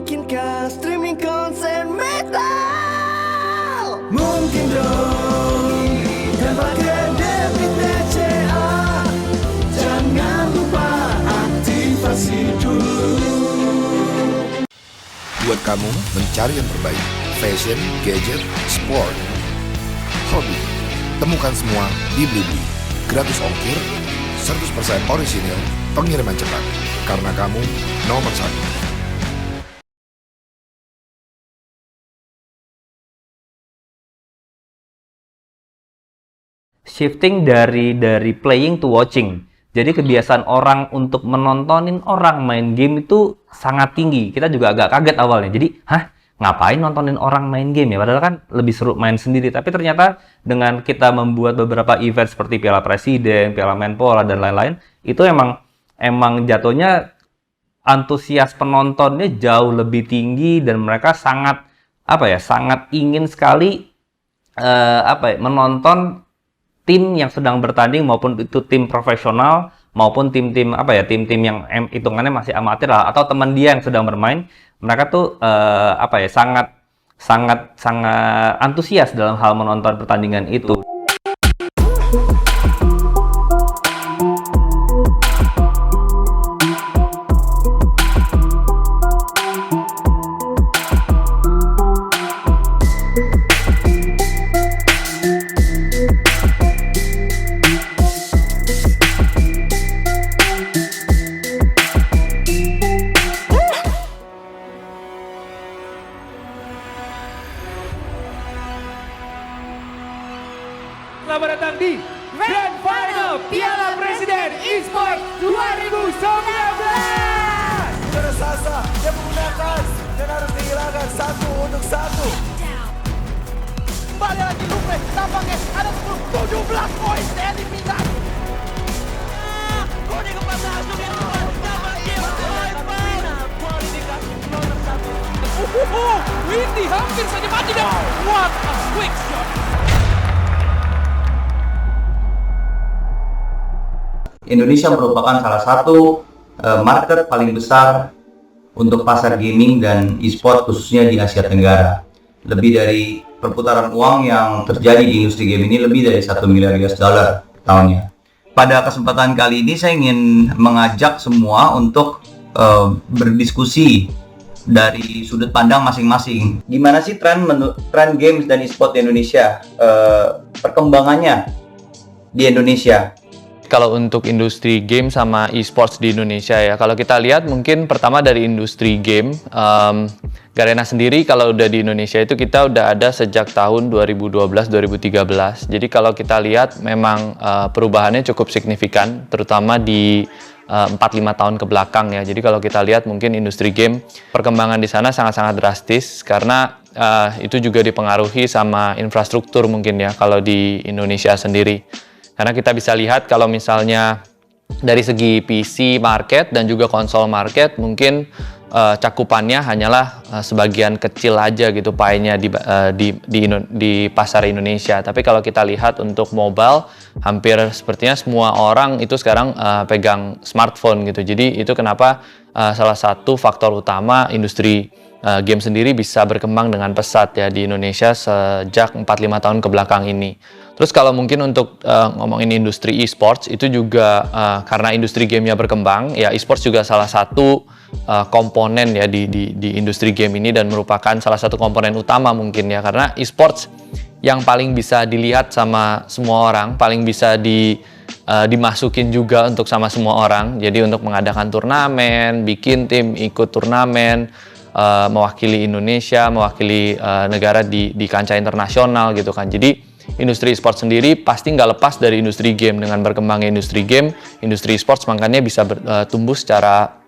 Mungkinkah streaming konser metal? Mungkin dong, tanpa debit TCA. Jangan lupa aktivasi dulu. Buat kamu mencari yang terbaik, fashion, gadget, sport, hobi, temukan semua di Blibli. Gratis ongkir, 100% orisinil, pengiriman cepat. Karena kamu nomor 1. Shifting dari playing to watching. Jadi kebiasaan orang untuk menontonin orang main game itu sangat tinggi. Kita juga agak kaget awalnya. Jadi, ngapain nontonin orang main game ya? Padahal kan lebih seru main sendiri. Tapi ternyata dengan kita membuat beberapa event seperti Piala Presiden, Piala Menpora, dan lain-lain, itu emang jatuhnya antusias penontonnya jauh lebih tinggi dan mereka sangat ingin sekali menonton tim yang sedang bertanding, maupun itu tim profesional maupun tim-tim yang hitungannya masih amatir lah, atau teman dia yang sedang bermain. Mereka tuh sangat antusias dalam hal menonton pertandingan itu. Selamat datang di Grand Final Piala Presiden Esports 2019. Saudara Sasa yang menggunakan dan harus dihilangkan satu untuk satu. Kembali lagi Lupe, tampaknya ada 17 poin TNI Pintar. Kuning keempat langsung yang Windy hampir saja mati dan what a quick shot. Indonesia merupakan salah satu market paling besar untuk pasar gaming dan e-sport khususnya di Asia Tenggara. Lebih dari perputaran uang yang terjadi di industri game ini lebih dari 1 miliar US dollar tahunnya. Pada kesempatan kali ini saya ingin mengajak semua untuk berdiskusi dari sudut pandang masing-masing. Gimana sih tren games dan e-sport di Indonesia? Perkembangannya di Indonesia. Kalau untuk industri game sama e-sports di Indonesia ya, kalau kita lihat mungkin pertama dari industri game, Garena sendiri kalau udah di Indonesia itu kita udah ada sejak tahun 2012-2013. Jadi kalau kita lihat memang perubahannya cukup signifikan, terutama di 4-5 tahun ke belakang ya. Jadi kalau kita lihat mungkin industri game, perkembangan di sana sangat-sangat drastis karena itu juga dipengaruhi sama infrastruktur mungkin ya kalau di Indonesia sendiri. Karena kita bisa lihat kalau misalnya dari segi PC market dan juga konsol market mungkin cakupannya hanyalah sebagian kecil aja gitu pie-nya di pasar Indonesia. Tapi kalau kita lihat untuk mobile, hampir sepertinya semua orang itu sekarang pegang smartphone gitu. Jadi itu kenapa salah satu faktor utama industri game sendiri bisa berkembang dengan pesat ya di Indonesia sejak 4-5 tahun ke belakang ini. Terus kalau mungkin untuk ngomongin industri e-sports itu juga karena industri gamenya berkembang, ya e-sports juga salah satu komponen ya di industri game ini dan merupakan salah satu komponen utama mungkin ya, karena e-sports yang paling bisa dilihat sama semua orang, paling bisa dimasukin juga untuk sama semua orang. Jadi untuk mengadakan turnamen, bikin tim ikut turnamen, mewakili Indonesia, mewakili negara di kancah internasional gitu kan. Jadi industri e-sport sendiri pasti nggak lepas dari industri game. Dengan berkembangnya industri game, industri e-sports makanya bisa tumbuh secara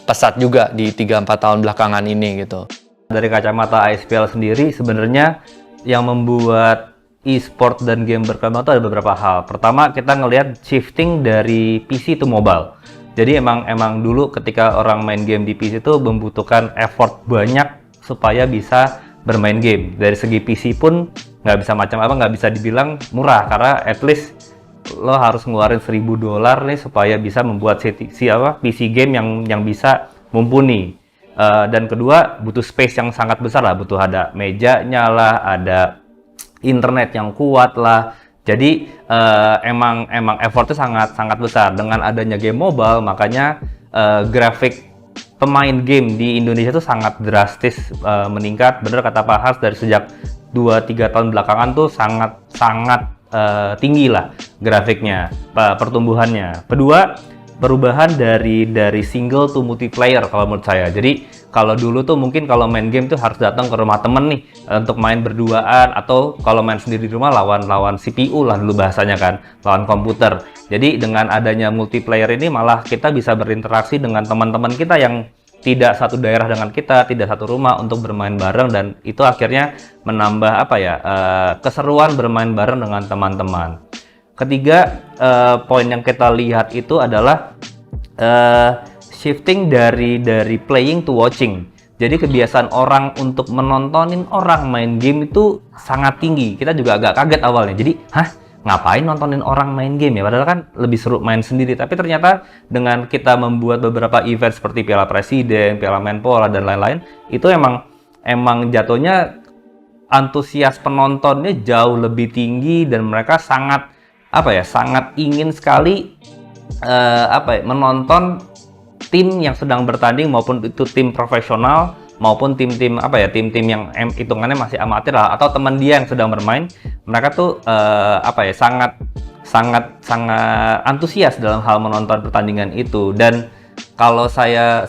pesat juga di 3-4 tahun belakangan ini gitu. Dari kacamata ISPL sendiri sebenarnya yang membuat e-sport dan game berkembang itu ada beberapa hal. Pertama, kita ngelihat shifting dari PC to mobile. Jadi emang dulu ketika orang main game di PC itu membutuhkan effort banyak supaya bisa bermain game. Dari segi PC pun nggak bisa dibilang murah, karena at least lo harus ngeluarin $1.000 nih supaya bisa membuat PC game yang bisa mumpuni. Dan kedua, butuh space yang sangat besar lah, butuh ada mejanya lah, ada internet yang kuat lah. Jadi emang effortnya sangat besar. Dengan adanya game mobile, makanya grafik pemain game di Indonesia tuh sangat drastis meningkat. Bener kata Pak Hars, dari sejak 2-3 tahun belakangan tuh sangat tinggi lah grafiknya, pertumbuhannya. Kedua, perubahan dari single to multiplayer kalau menurut saya. Jadi kalau dulu tuh mungkin kalau main game tuh harus datang ke rumah temen nih untuk main berduaan, atau kalau main sendiri di rumah lawan CPU lah dulu bahasanya kan, lawan komputer. Jadi dengan adanya multiplayer ini malah kita bisa berinteraksi dengan teman-teman kita yang tidak satu daerah dengan kita, tidak satu rumah, untuk bermain bareng, dan itu akhirnya menambah keseruan bermain bareng dengan teman-teman. Ketiga, poin yang kita lihat itu adalah shifting dari playing to watching. Jadi kebiasaan orang untuk menontonin orang main game itu sangat tinggi. Kita juga agak kaget awalnya. Jadi, ngapain nontonin orang main game ya? Padahal kan lebih seru main sendiri. Tapi ternyata dengan kita membuat beberapa event seperti Piala Presiden, Piala Menpora, dan lain-lain, itu emang jatuhnya antusias penontonnya jauh lebih tinggi, dan mereka sangat ingin sekali menonton tim yang sedang bertanding, maupun itu tim profesional maupun tim-tim yang hitungannya masih amatir lah, atau teman dia yang sedang bermain. Mereka tuh sangat antusias dalam hal menonton pertandingan itu. Dan kalau saya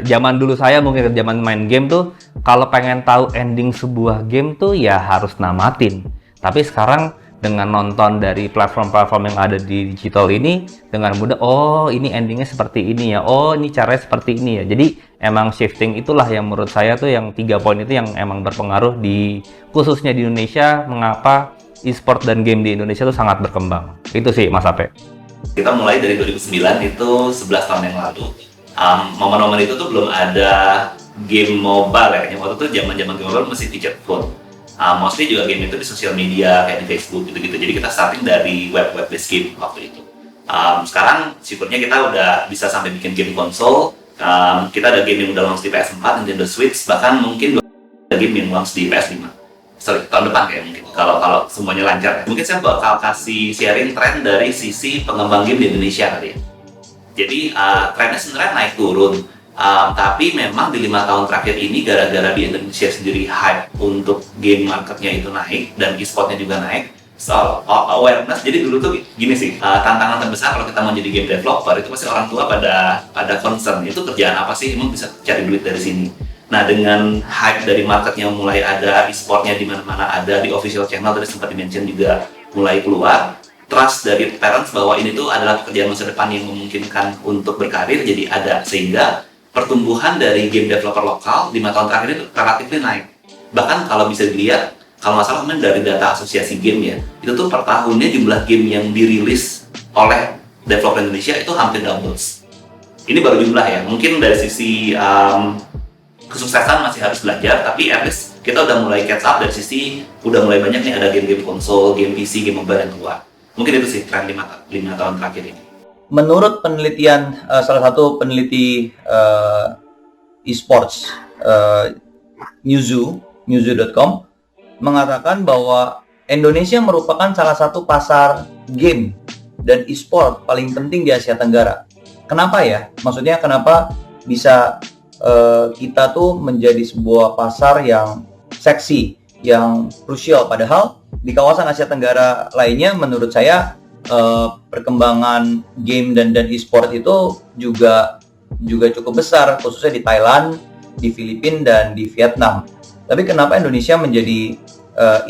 zaman dulu, saya mungkin zaman main game tuh, kalau pengen tahu ending sebuah game tuh ya harus namatin. Tapi sekarang dengan nonton dari platform-platform yang ada di digital ini, dengan mudah, oh ini endingnya seperti ini ya, oh ini caranya seperti ini ya. Jadi emang shifting itulah yang menurut saya tuh, yang 3 poin itu yang emang berpengaruh khususnya di Indonesia, mengapa e-sport dan game di Indonesia tuh sangat berkembang. Itu sih Mas Ape. Kita mulai dari 2009, itu 11 tahun yang lalu. Momen-momen itu tuh belum ada game mobile ya. Waktu itu zaman-zaman game mobile masih feature phone. Mostly juga game itu di sosial media kayak di Facebook gitu-gitu. Jadi kita starting dari web-based game waktu itu. Sekarang syukurnya kita udah bisa sampai bikin game konsol. Kita ada game yang udah launch di PS4, Nintendo Switch, bahkan mungkin ada game yang launch di PS5. Sorry, tahun depan kayak mungkin. Kalau semuanya lancar. Mungkin saya bakal kasih sharing tren dari sisi pengembang game di Indonesia kali ya. Jadi trennya sebenarnya naik turun. Tapi memang di 5 tahun terakhir ini, gara-gara di Indonesia sendiri hype untuk game marketnya itu naik, dan e-sportnya juga naik, soal awareness. Jadi dulu tuh gini sih, tantangan terbesar kalau kita mau jadi game developer itu pasti orang tua pada concern, itu kerjaan apa sih, emang bisa cari duit dari sini. Nah, dengan hype dari marketnya mulai ada, e-sportnya di mana-mana ada, di official channel tadi sempat di-mention juga mulai keluar, trust dari parents bahwa ini tuh adalah pekerjaan masa depan yang memungkinkan untuk berkarir, jadi ada, sehingga pertumbuhan dari game developer lokal 5 tahun terakhir itu relatif naik. Bahkan kalau bisa dilihat, kalau nggak salah dari data asosiasi game ya, itu tuh per tahunnya jumlah game yang dirilis oleh developer Indonesia itu hampir doubles. Ini baru jumlah ya, mungkin dari sisi kesuksesan masih harus belajar, tapi at least kita udah mulai catch up dari sisi, udah mulai banyak nih ada game-game konsol, game PC, game mobile yang keluar. Mungkin itu sih tren 5 tahun terakhir ini. Menurut penelitian salah satu peneliti esports, Newzoo.com mengatakan bahwa Indonesia merupakan salah satu pasar game dan e-sport paling penting di Asia Tenggara. Kenapa ya? Maksudnya kenapa bisa kita tuh menjadi sebuah pasar yang seksi, yang krusial, padahal di kawasan Asia Tenggara lainnya menurut saya perkembangan game dan e-sport itu juga cukup besar, khususnya di Thailand, di Filipina, dan di Vietnam. Tapi kenapa Indonesia menjadi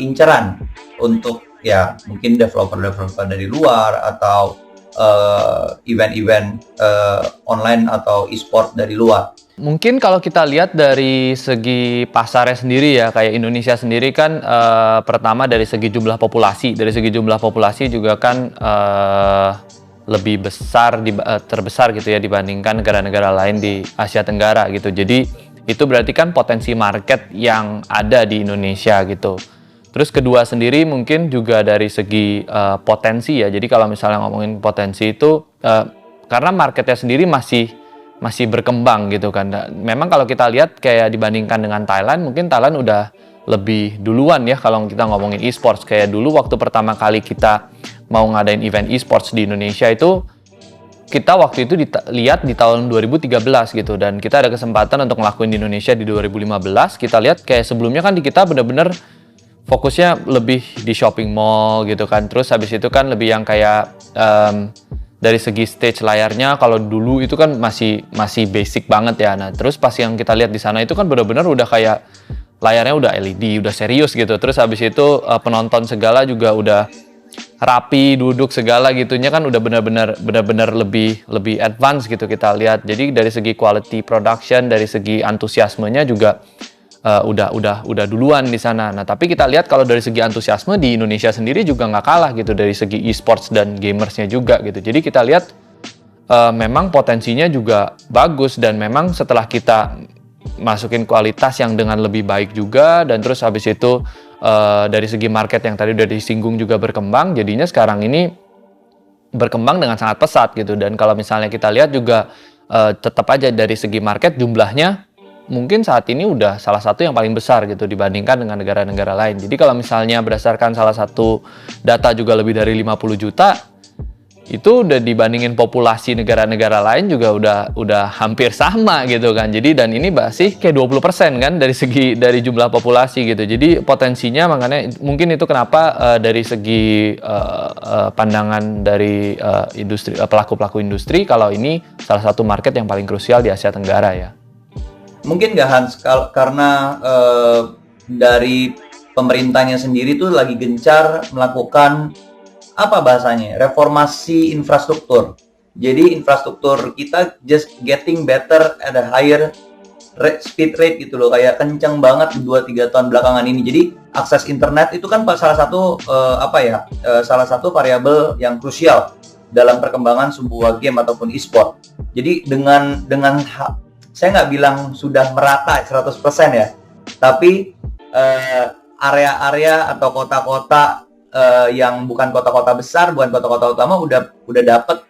incaran untuk ya mungkin developer dari luar, atau event-event online atau e-sport dari luar? Mungkin kalau kita lihat dari segi pasarnya sendiri ya, kayak Indonesia sendiri kan pertama dari segi jumlah populasi. Dari segi jumlah populasi juga kan lebih besar, terbesar gitu ya dibandingkan negara-negara lain di Asia Tenggara gitu. Jadi itu berarti kan potensi market yang ada di Indonesia gitu. Terus kedua sendiri mungkin juga dari segi potensi ya. Jadi kalau misalnya ngomongin potensi itu, karena marketnya sendiri masih masih berkembang gitu kan. Memang kalau kita lihat kayak dibandingkan dengan Thailand, mungkin Thailand udah lebih duluan ya kalau kita ngomongin e-sports. Kayak dulu waktu pertama kali kita mau ngadain event e-sports di Indonesia itu, kita waktu itu lihat di tahun 2013 gitu, dan kita ada kesempatan untuk ngelakuin di Indonesia di 2015. Kita lihat kayak sebelumnya kan di kita bener-bener fokusnya lebih di shopping mall gitu kan. Terus habis itu kan lebih yang kayak dari segi stage layarnya, kalau dulu itu kan masih basic banget ya. Nah, terus pas yang kita lihat di sana itu kan benar-benar udah kayak layarnya udah LED, udah serius gitu. Terus habis itu penonton segala juga udah rapi, duduk segala gitunya kan udah benar-benar lebih advance gitu kita lihat. Jadi dari segi quality production, dari segi antusiasmenya juga udah duluan di sana. Nah, tapi kita lihat kalau dari segi antusiasme di Indonesia sendiri juga nggak kalah gitu dari segi e-sports dan gamersnya juga gitu. Jadi kita lihat memang potensinya juga bagus, dan memang setelah kita masukin kualitas yang dengan lebih baik juga, dan terus habis itu dari segi market yang tadi udah disinggung juga berkembang, jadinya sekarang ini berkembang dengan sangat pesat gitu. Dan kalau misalnya kita lihat juga tetap aja dari segi market jumlahnya mungkin saat ini udah salah satu yang paling besar gitu dibandingkan dengan negara-negara lain. Jadi kalau misalnya berdasarkan salah satu data juga lebih dari 50 juta, itu udah dibandingin populasi negara-negara lain juga udah hampir sama gitu kan. Jadi dan ini masih kayak 20% kan dari jumlah populasi gitu. Jadi potensinya, makanya mungkin itu kenapa dari segi pandangan dari industri pelaku-pelaku industri, kalau ini salah satu market yang paling krusial di Asia Tenggara ya. Mungkin nggak Hans, karena dari pemerintahnya sendiri tuh lagi gencar melakukan apa bahasanya, reformasi infrastruktur. Jadi infrastruktur kita just getting better at a higher speed rate gitu loh, kayak kenceng banget di 2-3 tahun belakangan ini. Jadi akses internet itu kan salah satu salah satu variabel yang krusial dalam perkembangan sebuah game ataupun e-sport. Jadi dengan saya nggak bilang sudah merata 100% ya, tapi area-area atau kota-kota yang bukan kota-kota besar, bukan kota-kota utama udah dapet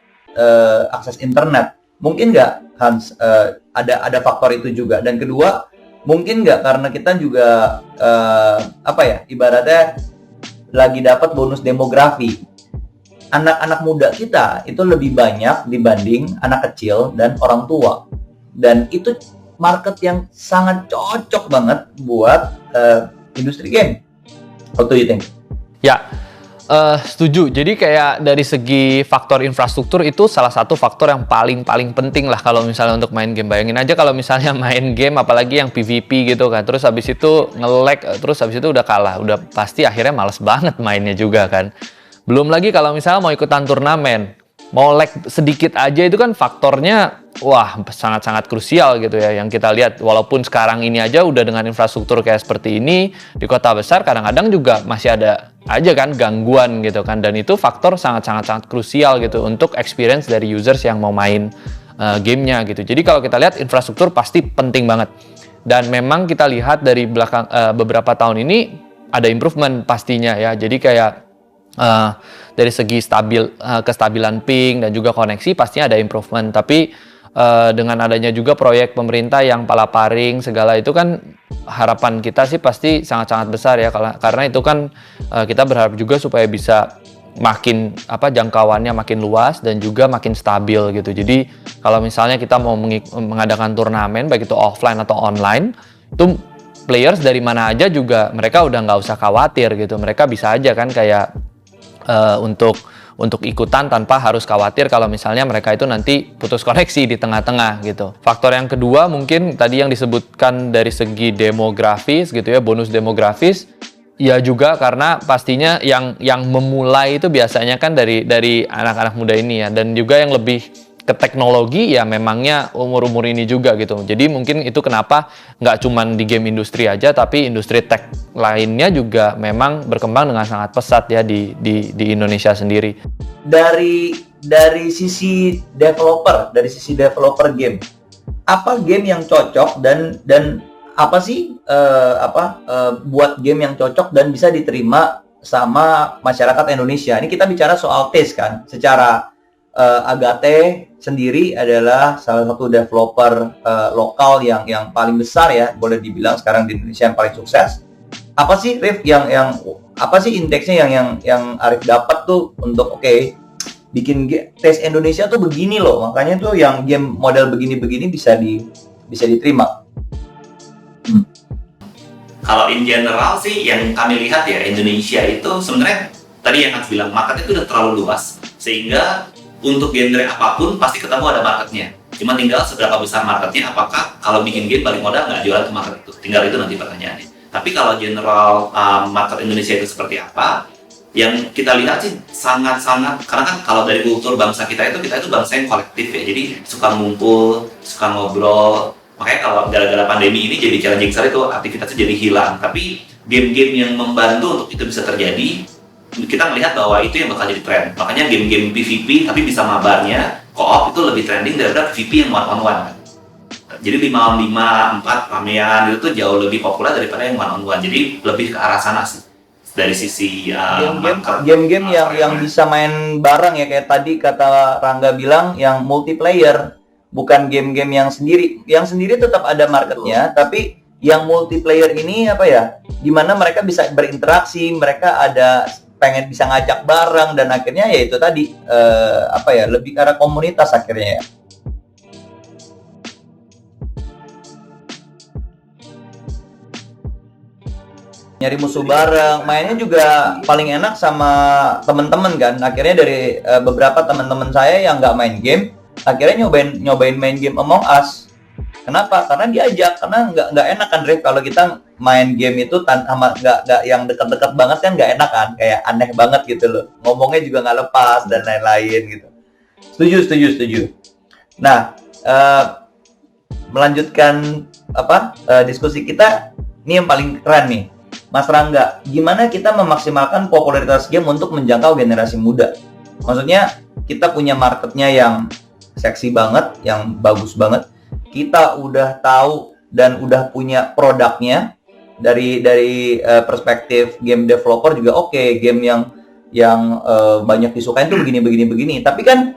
akses internet. Mungkin nggak Hans, ada faktor itu juga. Dan kedua, mungkin nggak karena kita juga ibaratnya lagi dapat bonus demografi. Anak-anak muda kita itu lebih banyak dibanding anak kecil dan orang tua. Dan itu market yang sangat cocok banget buat industri game. What do you think? Ya, setuju. Jadi kayak dari segi faktor infrastruktur itu salah satu faktor yang paling penting lah kalau misalnya untuk main game. Bayangin aja kalau misalnya main game apalagi yang PvP gitu kan, terus habis itu nge-lag, terus habis itu udah kalah, udah pasti akhirnya males banget mainnya juga kan. Belum lagi kalau misalnya mau ikutan turnamen, mau lag sedikit aja itu kan faktornya wah sangat-sangat krusial gitu ya yang kita lihat. Walaupun sekarang ini aja udah dengan infrastruktur kayak seperti ini di kota besar, kadang-kadang juga masih ada aja kan gangguan gitu kan, dan itu faktor sangat krusial gitu untuk experience dari users yang mau main gamenya gitu. Jadi kalau kita lihat infrastruktur pasti penting banget, dan memang kita lihat dari beberapa tahun ini ada improvement pastinya ya. Jadi kayak dari segi kestabilan ping dan juga koneksi pastinya ada improvement. Tapi dengan adanya juga proyek pemerintah yang palaparing segala itu kan harapan kita sih pasti sangat besar ya, karena itu kan kita berharap juga supaya bisa makin jangkauannya makin luas dan juga makin stabil gitu. Jadi kalau misalnya kita mau mengadakan turnamen baik itu offline atau online, itu players dari mana aja juga mereka udah nggak usah khawatir gitu. Mereka bisa aja kan kayak untuk ikutan tanpa harus khawatir kalau misalnya mereka itu nanti putus koneksi di tengah-tengah gitu. Faktor yang kedua mungkin tadi yang disebutkan dari segi demografis gitu ya, bonus demografis. Ya juga karena pastinya yang memulai itu biasanya kan dari anak-anak muda ini ya, dan juga yang lebih ke teknologi ya memangnya umur-umur ini juga gitu. Jadi mungkin itu kenapa nggak cuman di game industri aja, tapi industri tech lainnya juga memang berkembang dengan sangat pesat ya di Indonesia sendiri. Dari sisi developer game, apa game yang cocok dan apa sih buat game yang cocok dan bisa diterima sama masyarakat Indonesia? Ini kita bicara soal taste kan, secara Agate sendiri adalah salah satu developer lokal yang paling besar ya, boleh dibilang sekarang di Indonesia yang paling sukses. Apa sih Rif yang apa sih indeksnya yang Arif dapat tuh untuk bikin tes Indonesia tuh begini loh, makanya tuh yang game model begini-begini bisa diterima. Kalau in general sih yang kami lihat ya, Indonesia itu sebenarnya tadi yang Hans bilang market itu udah terlalu luas, sehingga untuk genre apapun pasti ketemu ada marketnya. Cuma tinggal seberapa besar marketnya, apakah kalau bikin game balik modal nggak jualan ke market itu, tinggal itu nanti pertanyaannya. Tapi kalau general market Indonesia itu seperti apa, yang kita lihat sih sangat-sangat, karena kan kalau dari kultur bangsa kita itu bangsa yang kolektif ya, jadi suka ngumpul, suka ngobrol. Makanya kalau gara-gara pandemi ini jadi challenging sekali itu aktivitasnya jadi hilang. Tapi game-game yang membantu untuk itu bisa terjadi, kita melihat bahwa itu yang bakal jadi tren. Makanya game-game PvP tapi bisa mabarnya, co-op itu lebih trending daripada PvP yang one-on-one. Jadi 5 on 5, 4 ramean itu tuh jauh lebih populer daripada yang one-on-one. Jadi lebih ke arah sana sih. Dari sisi game-game yang bisa main bareng ya, kayak tadi kata Rangga bilang yang multiplayer, bukan game-game yang sendiri. Yang sendiri tetap ada marketnya, tapi yang multiplayer ini dimana mereka bisa berinteraksi, mereka ada pengen bisa ngajak bareng, dan akhirnya ya itu tadi lebih ke arah komunitas akhirnya ya. Nyari musuh bareng, mainnya juga paling enak sama temen-temen kan. Akhirnya dari beberapa teman-teman saya yang nggak main game, akhirnya nyobain main game Among Us. Kenapa? Karena diajak, karena nggak enak kan, Rif, kalau kita main game itu sama nggak yang deket-deket banget kan, nggak enak kan, kayak aneh banget gitu loh, ngomongnya juga nggak lepas dan lain-lain gitu. Setuju. Nah, melanjutkan diskusi kita, ini yang paling keren nih, Mas Rangga, gimana kita memaksimalkan popularitas game untuk menjangkau generasi muda? Maksudnya kita punya marketnya yang seksi banget, yang bagus banget, kita udah tahu dan udah punya produknya. Dari perspektif game developer juga game yang banyak disukain tuh begini. Tapi kan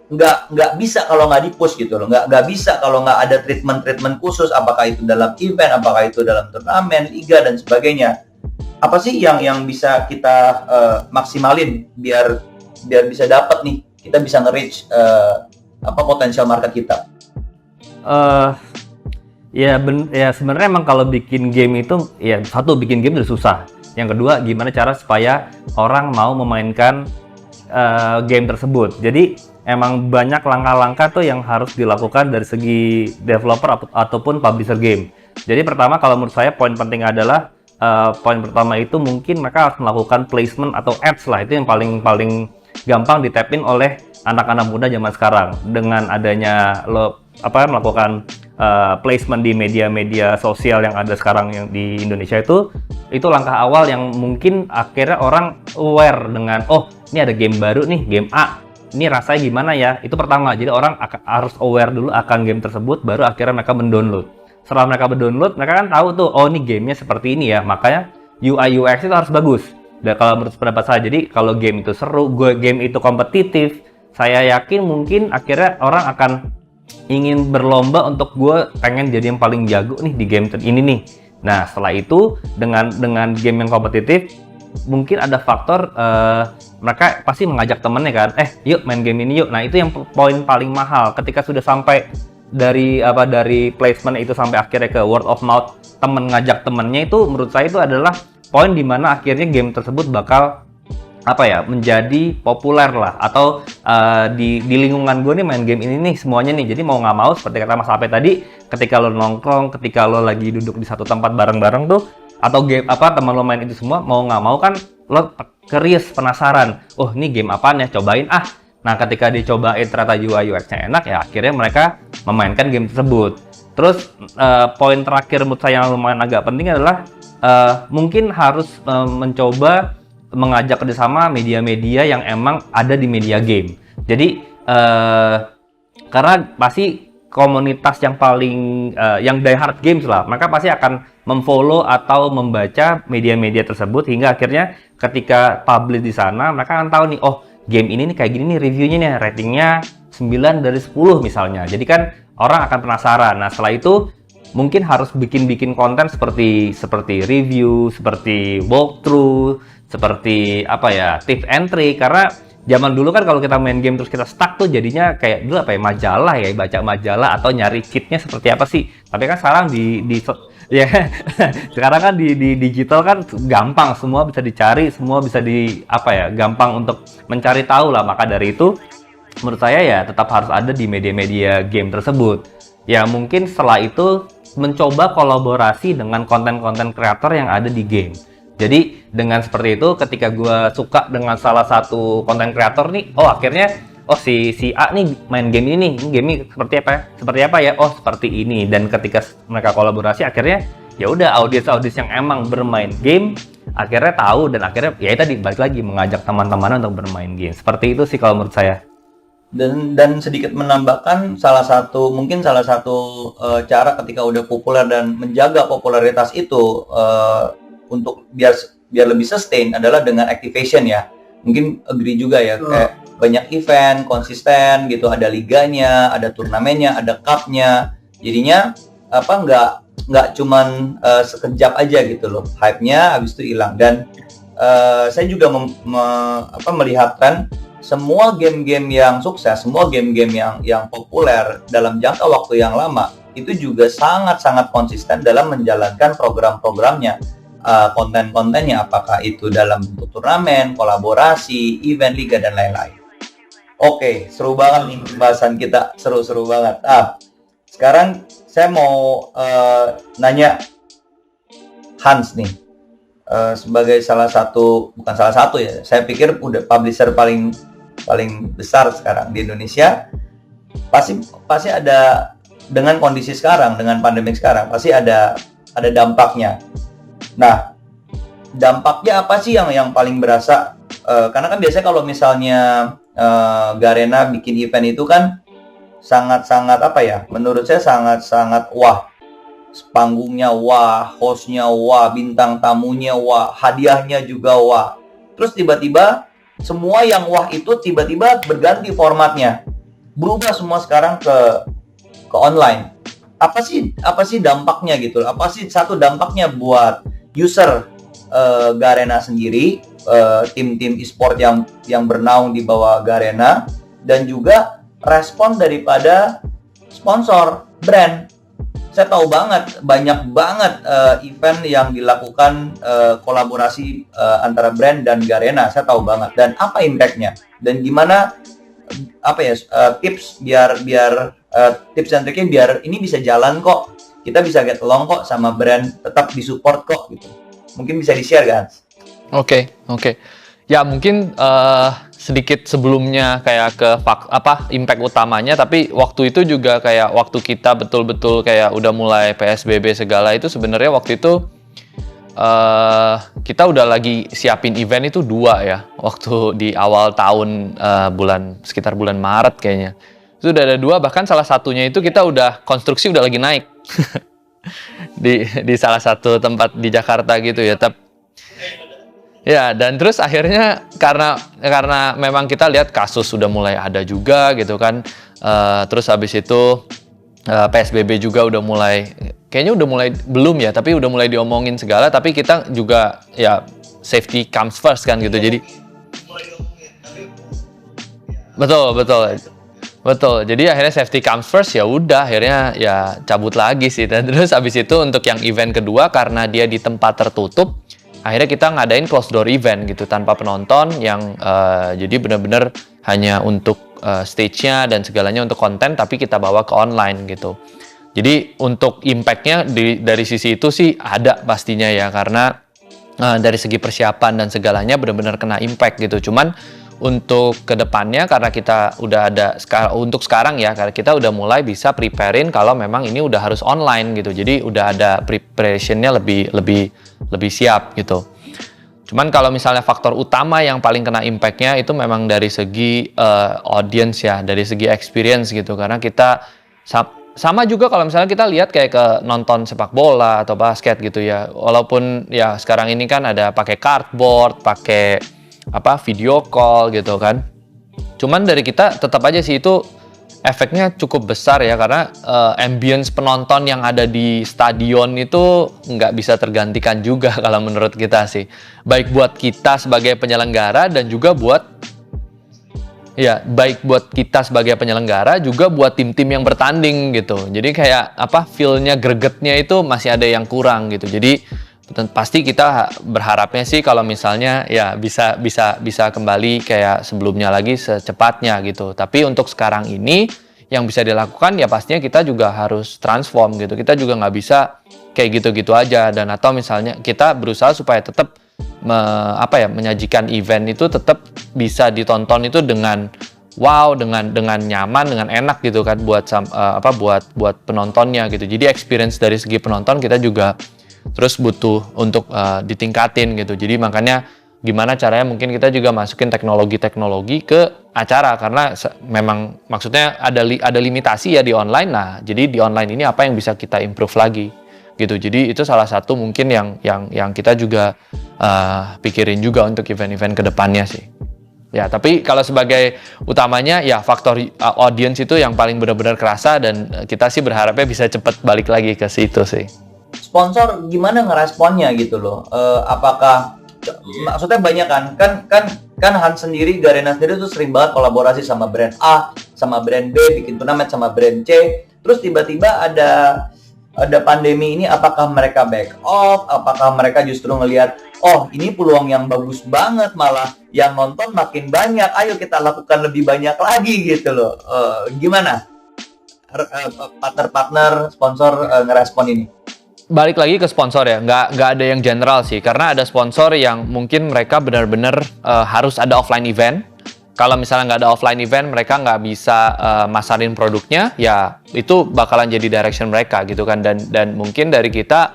nggak bisa kalau nggak di-push gitu loh, nggak bisa kalau nggak ada treatment khusus, apakah itu dalam event, apakah itu dalam turnamen, liga dan sebagainya. Apa sih yang bisa kita maksimalin biar bisa dapat nih, kita bisa nge-reach potensial market kita? Ya sebenarnya emang kalau bikin game itu ya, satu, bikin game udah susah. Yang kedua, gimana cara supaya orang mau memainkan game tersebut. Jadi emang banyak langkah-langkah tuh yang harus dilakukan dari segi developer ataupun publisher game. Jadi pertama, kalau menurut saya poin penting adalah poin pertama itu mungkin mereka harus melakukan placement atau ads lah. Itu yang paling gampang ditapin oleh anak-anak muda zaman sekarang, dengan adanya melakukan placement di media-media sosial yang ada sekarang yang di Indonesia. Itu langkah awal yang mungkin akhirnya orang aware dengan, oh ini ada game baru nih, game A, ini rasanya gimana ya. Itu pertama, jadi orang harus aware dulu akan game tersebut, baru akhirnya mereka mendownload. Setelah mereka mendownload, mereka kan tahu tuh, oh ini gamenya seperti ini ya, makanya UI UX itu harus bagus. Dan kalau menurut pendapat saya, jadi kalau game itu seru, game itu kompetitif, saya yakin mungkin akhirnya orang akan ingin berlomba untuk gue pengen jadi yang paling jago nih di game ini nih. Nah setelah itu dengan game yang kompetitif, mungkin ada faktor mereka pasti mengajak temennya kan, yuk main game ini yuk. Nah itu yang poin paling mahal. Ketika sudah sampai dari placement itu sampai akhirnya ke word of mouth, temen ngajak temennya, itu menurut saya itu adalah poin dimana akhirnya game tersebut bakal menjadi populer lah, atau di lingkungan gue nih main game ini nih semuanya nih. Jadi mau nggak mau, seperti kata Mas Ape tadi, ketika lo nongkrong, ketika lo lagi duduk di satu tempat bareng-bareng tuh, atau game teman lo main itu semua, mau nggak mau kan lo curious, penasaran, oh ini game apaan ya, cobain ah. Nah ketika dicobain ternyata UI UX-nya enak, ya akhirnya mereka memainkan game tersebut. Terus poin terakhir menurut saya yang lumayan agak penting adalah mungkin harus mencoba mengajak kerjasama media-media yang emang ada di media game. Jadi karena pasti komunitas yang paling yang diehard games lah, mereka pasti akan memfollow atau membaca media-media tersebut, hingga akhirnya ketika publish di sana mereka akan tahu nih, oh game ini nih kayak gini nih reviewnya nih, ratingnya 9 dari 10 misalnya. Jadi kan orang akan penasaran. Nah, setelah itu mungkin harus bikin konten seperti review, seperti walkthrough, seperti apa ya, tips and trick. Karena zaman dulu kan kalau kita main game terus kita stuck tuh jadinya kayak dulu apa ya, majalah ya, baca majalah atau nyari cheatnya seperti apa sih. Tapi kan sekarang ya sekarang kan di digital kan gampang, semua bisa dicari, semua bisa gampang untuk mencari tahu lah. Maka dari itu menurut saya ya tetap harus ada di media-media game tersebut. Ya mungkin setelah itu mencoba kolaborasi dengan konten-konten kreator yang ada di game. Jadi dengan seperti itu, ketika gue suka dengan salah satu konten kreator nih, akhirnya si A nih main game ini game seperti apa ya, seperti ini. Dan ketika mereka kolaborasi, akhirnya ya udah audiens yang emang bermain game akhirnya tahu, dan akhirnya ya tadi balik lagi mengajak teman-teman untuk bermain game. Seperti itu sih kalau menurut saya. Dan sedikit menambahkan salah satu cara ketika udah populer dan menjaga popularitas itu untuk biar lebih sustain adalah dengan activation ya. Mungkin agree juga ya, kayak banyak event konsisten gitu, ada liganya, ada turnamennya, ada cupnya. Jadinya nggak cuman sekejap aja gitu loh, hype-nya habis itu hilang. Dan saya juga melihatkan semua game-game yang sukses, semua game-game yang populer dalam jangka waktu yang lama itu juga sangat-sangat konsisten dalam menjalankan program-programnya, konten-kontennya, apakah itu dalam bentuk turnamen, kolaborasi, event, liga, dan lain-lain. Oke, seru banget nih pembahasan kita, seru-seru banget. Sekarang saya mau nanya Hans nih, sebagai bukan salah satu ya, saya pikir udah publisher paling besar sekarang di Indonesia, pasti ada, dengan kondisi sekarang, dengan pandemi sekarang, pasti ada dampaknya. Nah, dampaknya apa sih yang paling berasa? Karena kan biasanya kalau misalnya Garena bikin event itu kan sangat-sangat menurut saya sangat-sangat wah. Panggungnya wah, hostnya wah, bintang tamunya wah, hadiahnya juga wah. Terus tiba-tiba semua yang wah itu tiba-tiba berganti formatnya, berubah semua sekarang ke online. Apa sih dampaknya gitu? Apa sih satu dampaknya buat user Garena sendiri, tim-tim e-sport yang bernaung di bawah Garena, dan juga respon daripada sponsor brand. Saya tahu banyak banget event yang dilakukan kolaborasi antara brand dan Garena. Saya tahu banget. Dan apa impact-nya? Dan gimana tips biar tips dan triknya biar ini bisa jalan kok. Kita bisa get along kok sama brand, tetap disupport kok gitu. Mungkin bisa di-share kan? Oke. Ya mungkin sedikit sebelumnya kayak ke impact utamanya, tapi waktu itu juga kayak waktu kita betul-betul kayak udah mulai PSBB segala itu, sebenarnya waktu itu kita udah lagi siapin event itu 2 ya, waktu di awal tahun sekitar bulan Maret kayaknya. Itu udah ada 2, bahkan salah satunya itu kita udah konstruksi udah lagi naik di salah satu tempat di Jakarta gitu ya. Ya, dan terus akhirnya karena memang kita lihat kasus sudah mulai ada juga gitu kan, terus habis itu PSBB juga udah mulai, kayaknya udah mulai belum ya, tapi udah mulai diomongin segala, tapi kita juga ya safety comes first kan gitu. Jadi betul. Jadi akhirnya safety comes first, ya udah akhirnya ya cabut lagi sih. Dan terus habis itu untuk yang event kedua, karena dia di tempat tertutup, akhirnya kita ngadain closed door event gitu tanpa penonton, yang jadi benar-benar hanya untuk stage-nya dan segalanya untuk konten, tapi kita bawa ke online gitu. Jadi untuk impact-nya dari sisi itu sih ada pastinya ya, karena dari segi persiapan dan segalanya benar-benar kena impact gitu. Cuman untuk kedepannya, karena kita udah ada untuk sekarang ya, karena kita udah mulai bisa preparein kalau memang ini udah harus online gitu. Jadi udah ada preparation-nya lebih siap gitu. Cuman kalau misalnya faktor utama yang paling kena impact-nya itu memang dari segi audience ya, dari segi experience gitu. Karena kita sama juga kalau misalnya kita lihat kayak ke nonton sepak bola atau basket gitu ya. Walaupun ya sekarang ini kan ada pakai cardboard, pakai video call gitu kan. Cuman dari kita tetap aja sih itu efeknya cukup besar ya, karena ambience penonton yang ada di stadion itu nggak bisa tergantikan juga kalau menurut kita sih. Baik buat kita sebagai penyelenggara dan juga baik buat kita sebagai penyelenggara juga buat tim-tim yang bertanding gitu. Jadi kayak feel-nya, gregetnya itu masih ada yang kurang gitu. Jadi pasti kita berharapnya sih kalau misalnya ya bisa kembali kayak sebelumnya lagi secepatnya gitu. Tapi untuk sekarang ini yang bisa dilakukan ya pastinya kita juga harus transform gitu. Kita juga nggak bisa kayak gitu-gitu aja, dan atau misalnya kita berusaha supaya tetap menyajikan event itu tetap bisa ditonton itu dengan wow, dengan nyaman, dengan enak gitu kan buat penontonnya gitu. Jadi experience dari segi penonton kita juga terus butuh untuk ditingkatin gitu. Jadi makanya gimana caranya mungkin kita juga masukin teknologi-teknologi ke acara, karena memang maksudnya ada limitasi ya di online. Nah, jadi di online ini apa yang bisa kita improve lagi gitu. Jadi itu salah satu mungkin yang kita juga pikirin juga untuk event-event kedepannya sih. Ya, tapi kalau sebagai utamanya ya faktor audience itu yang paling benar-benar kerasa, dan kita sih berharapnya bisa cepat balik lagi ke situ sih. Sponsor gimana ngeresponnya gitu loh? Apakah maksudnya banyak kan Han sendiri, Garena sendiri tuh sering banget kolaborasi sama brand A, sama brand B, bikin turnamen sama brand C. Terus tiba-tiba ada pandemi ini, apakah mereka back off? Apakah mereka justru ngelihat, oh ini peluang yang bagus banget, malah yang nonton makin banyak, ayo kita lakukan lebih banyak lagi gitu loh. Gimana partner-partner sponsor ngerespon ini? Balik lagi ke sponsor ya, nggak ada yang general sih, karena ada sponsor yang mungkin mereka benar-benar harus ada offline event. Kalau misalnya nggak ada offline event, mereka nggak bisa masarin produknya, ya itu bakalan jadi direction mereka gitu kan. Dan mungkin dari kita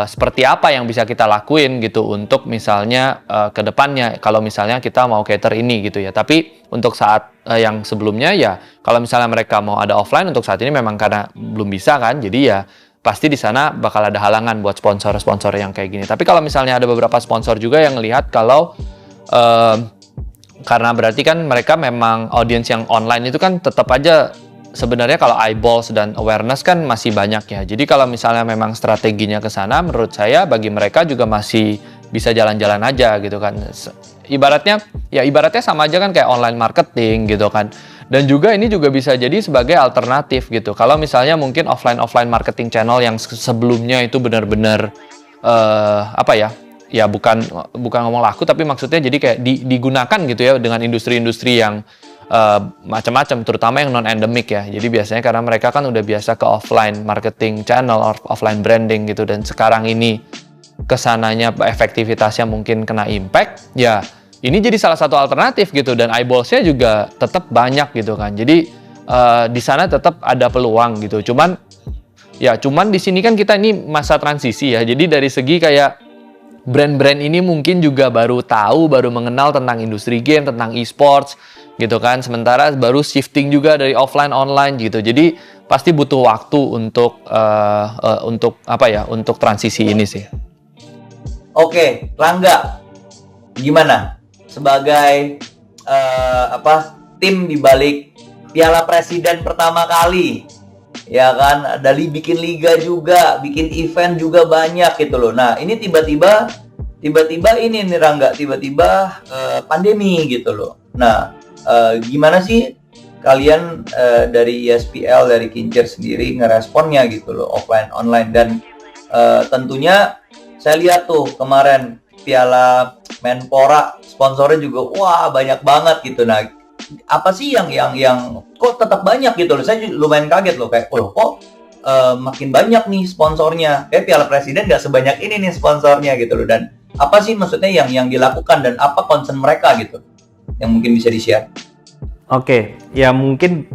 seperti apa yang bisa kita lakuin gitu untuk misalnya ke depannya, kalau misalnya kita mau cater ini gitu ya. Tapi untuk saat yang sebelumnya ya, kalau misalnya mereka mau ada offline, untuk saat ini memang karena belum bisa kan, jadi ya pasti di sana bakal ada halangan buat sponsor-sponsor yang kayak gini. Tapi kalau misalnya ada beberapa sponsor juga yang ngelihat kalau karena berarti kan mereka memang audience yang online itu kan tetap aja sebenarnya kalau eyeballs dan awareness kan masih banyak ya. Jadi kalau misalnya memang strateginya ke sana, menurut saya bagi mereka juga masih bisa jalan-jalan aja gitu kan. Ibaratnya sama aja kan kayak online marketing gitu kan. Dan juga ini juga bisa jadi sebagai alternatif gitu. Kalau misalnya mungkin offline marketing channel yang sebelumnya itu benar-benar ya bukan ngomong laku, tapi maksudnya jadi kayak digunakan gitu ya dengan industri-industri yang macam-macam, terutama yang non-endemic ya. Jadi biasanya karena mereka kan udah biasa ke offline marketing channel or offline branding gitu, dan sekarang ini kesananya efektivitasnya mungkin kena impact, ya ini jadi salah satu alternatif gitu, dan eyeballsnya juga tetap banyak gitu kan. Jadi di sana tetap ada peluang gitu. Cuman di sini kan kita ini masa transisi ya. Jadi dari segi kayak brand-brand ini mungkin juga baru mengenal tentang industri game, tentang e-sports gitu kan. Sementara baru shifting juga dari offline online gitu. Jadi pasti butuh waktu untuk transisi ini sih. Oke, Rangga, gimana sebagai tim di balik Piala Presiden pertama kali, ya kan, dari bikin liga juga, bikin event juga banyak gitu loh. Nah ini tiba-tiba ini nih Rangga, tiba-tiba pandemi gitu loh. Nah gimana sih kalian dari ESPL, dari Kincir sendiri ngeresponnya gitu loh, offline online, dan tentunya saya lihat tuh kemarin Piala Menpora sponsornya juga wah banyak banget gitu. Nah apa sih yang kok tetap banyak gitu loh? Saya lumayan kaget loh, kayak kok makin banyak nih sponsornya, kayak Piala Presiden nggak sebanyak ini nih sponsornya gitu loh. Dan apa sih maksudnya yang dilakukan, dan apa concern mereka gitu yang mungkin bisa di-share? Oke, ya mungkin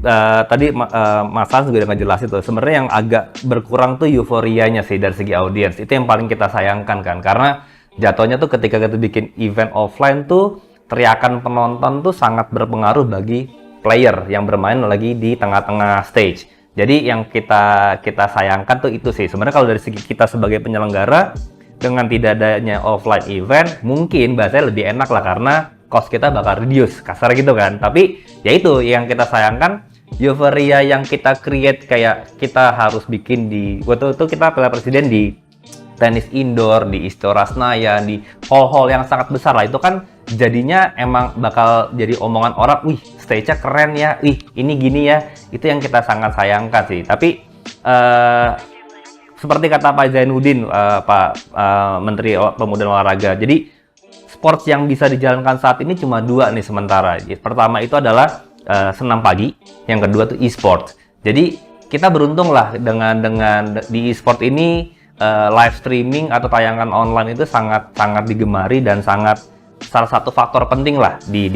tadi Mas Hans juga udah ngejelasin tuh. Sebenarnya yang agak berkurang tuh euforianya sih dari segi audiens. Itu yang paling kita sayangkan kan, karena jatuhnya tuh ketika kita bikin event offline tuh teriakan penonton tuh sangat berpengaruh bagi player yang bermain lagi di tengah-tengah stage. Jadi yang kita sayangkan tuh itu sih. Sebenarnya kalau dari segi kita sebagai penyelenggara, dengan tidak adanya offline event, mungkin bahasanya lebih enak lah, karena cost kita bakal reduce, kasar gitu kan. Tapi ya itu yang kita sayangkan, euforia yang kita create, kayak kita harus bikin di waktu itu kita Piala Presiden di tenis indoor, di Istora Senayan, di hall-hall yang sangat besar lah, itu kan jadinya emang bakal jadi omongan orang, wih stage-nya keren ya, wih ini gini ya. Itu yang kita sangat sayangkan sih. Tapi seperti kata Pak Zainuddin, Pak Menteri Pemuda dan Olahraga, jadi sports yang bisa dijalankan saat ini cuma 2 nih sementara. Pertama itu adalah senam pagi, yang kedua tuh e-sport. Jadi kita beruntung lah dengan di e-sport ini, live streaming atau tayangan online itu sangat digemari dan sangat salah satu faktor penting lah di